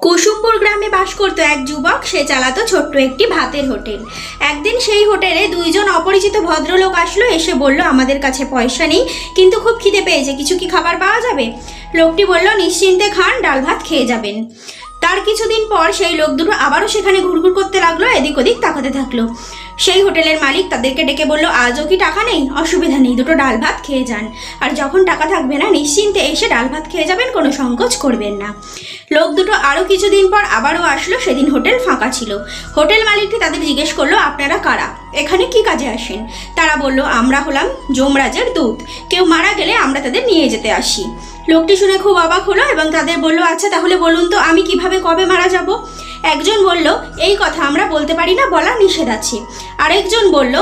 কুসুমপুর গ্রামে বাস করত এক যুবক। সে চালাতো ছোট্ট একটি ভাতের হোটেল। একদিন সেই হোটেলে দুইজন অপরিচিত ভদ্রলোক আসলো। এসে বলল, আমাদের কাছে পয়সা নেই, কিন্তু খুব খিদে পেয়েছে, কিছু কি খাবার পাওয়া যাবে? লোকটি বলল, নিশ্চিন্তে খান, ডাল ভাত খেয়ে যাবেন। তার কিছুদিন পর সেই লোক দুটো আবারও সেখানে ঘুরঘুর করতে লাগলো, এদিক ওদিক তাকাতে থাকলো। সেই হোটেলের মালিক তাদেরকে ডেকে বলল, আজও কি টাকা নেই? অসুবিধা নেই, দুটো ডাল ভাত খেয়ে যান, আর যখন টাকা থাকবে না নিশ্চিন্তে এসে ডাল ভাত খেয়ে যাবেন, কোনো সংকোচ করবেন না। লোক দুটো আরও কিছুদিন পর আবারও আসলো। সেদিন হোটেল ফাঁকা ছিল। হোটেল মালিকটি তাদের জিজ্ঞেস করলো, আপনারা কারা? এখানে কি কাজে আসেন? তারা বলল, আমরা হলাম যমরাজের দূত, কেউ মারা গেলে আমরা তাদের নিয়ে যেতে আসি। লোকটি শুনে খুব অবাক হলো এবং তাদের বলল, আচ্ছা তাহলে বলুন তো আমি কিভাবে কবে মারা যাব? একজন বলল, এই কথা আমরা বলতে পারি না, বলা নিষেধ আছে। আরেকজন বলল,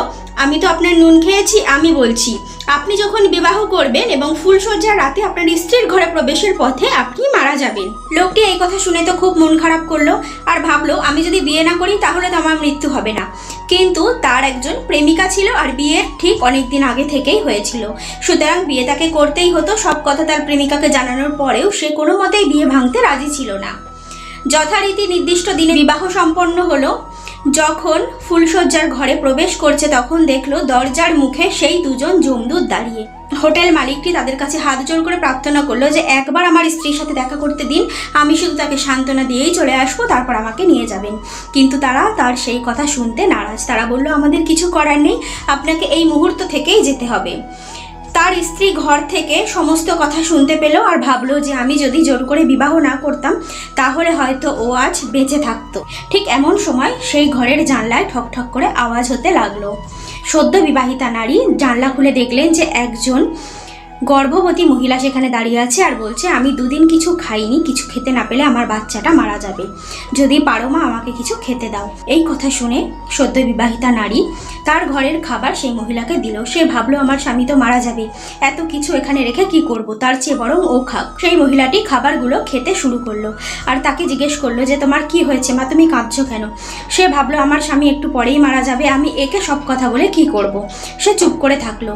আমি তো আপনার নুন খেয়েছি, আমি বলছি আপনি যখন বিবাহ করবেন এবং ফুলসজ্জার রাতে আপনার স্ত্রীর ঘরে প্রবেশের পথে আপনি মারা যাবেন। লোকটি এই কথা শুনে তো খুব মন খারাপ করলো আর ভাবলো, আমি যদি বিয়ে না করি তাহলে তো আমার মৃত্যু হবে না। কিন্তু তার একজন প্রেমিকা ছিল আর বিয়ের ঠিক অনেকদিন আগে থেকেই হয়েছিল, সুতরাং বিয়ে তাকে করতেই হতো। সব কথা তার প্রেমিকাকে জানানোর পরেও সে কোনো মতেই বিয়ে ভাঙতে রাজি ছিল না। যথারীতি নির্দিষ্ট দিনে বিবাহ সম্পন্ন হলো। যখন ফুলসজ্জার ঘরে প্রবেশ করছে তখন দেখলো দরজার মুখে সেই দুজন যমদূত দাঁড়িয়ে। হোটেল মালিকটি তাদের কাছে হাত জোড় করে প্রার্থনা করলো যে একবার আমার স্ত্রীর সাথে দেখা করতে দিন, আমি শুধু তাকে সান্ত্বনা দিয়েই চলে আসবো, তারপর আমাকে নিয়ে যাবেন। কিন্তু তারা তার সেই কথা শুনতে নারাজ। তারা বলল, আমাদের কিছু করার নেই, আপনাকে এই মুহূর্ত থেকেই যেতে হবে। তার স্ত্রী ঘর থেকে সমস্ত কথা শুনতে পেল আর ভাবলো যে আমি যদি জোর করে বিবাহ না করতাম তাহলে হয়তো ও আজ বেঁচে থাকতো। ঠিক এমন সময় সেই ঘরের জানলায় ঠক ঠক করে আওয়াজ হতে লাগলো। সদ্য বিবাহিতা নারী জানলা খুলে দেখলেন যে একজন গর্ভবতী মহিলা সেখানে দাঁড়িয়ে আছে আর বলছে, আমি দুদিন কিছু খাইনি, কিছু খেতে না পেলে আমার বাচ্চাটা মারা যাবে, যদি পারো মা আমাকে কিছু খেতে দাও। এই কথা শুনে সদ্য বিবাহিতা নারী তার ঘরের খাবার সেই মহিলাকে দিল। সে ভাবলো, আমার স্বামী তো মারা যাবে, এত কিছু এখানে রেখে কি করব, তার চেয়ে বরং ও খাক। সেই মহিলাটি খাবারগুলো খেতে শুরু করলো আর তাকে জিজ্ঞেস করলো যে তোমার কি হয়েছে মা, তুমি কাঁদছো কেন? সে ভাবলো, আমার স্বামী একটু পরেই মারা যাবে, আমি একে সব কথা বলে কি করব। সে চুপ করে থাকলো।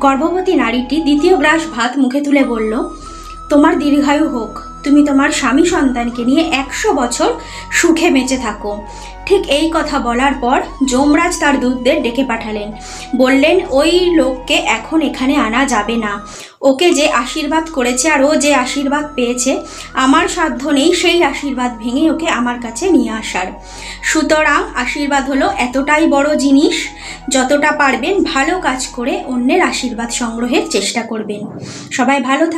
গর্ভবতী নারীটি দ্বিতীয় গ্রাস ভাত মুখে তুলে বলল, তোমার দীর্ঘায়ু হোক, তুমি তোমার স্বামী সন্তানকে নিয়ে 100 বছর সুখে বেঁচে থাকো। ঠিক এই কথা বলার পর যমরাজ তার দূতদের ডেকে পাঠালেন। বললেন, ওই লোককে এখন এখানে আনা যাবে না, ওকে যে আশীর্বাদ করেছে আর ও যে আশীর্বাদ পেয়েছে আমার সাধ্য নেই সেই আশীর্বাদ ভেঙে ওকে আমার কাছে নিয়ে আসার। সুতরাং আশীর্বাদ হলো এতটাই বড় জিনিস, যতটা পারবেন ভালো কাজ করে অন্যের আশীর্বাদ সংগ্রহের চেষ্টা করবেন। সবাই ভালো থাক।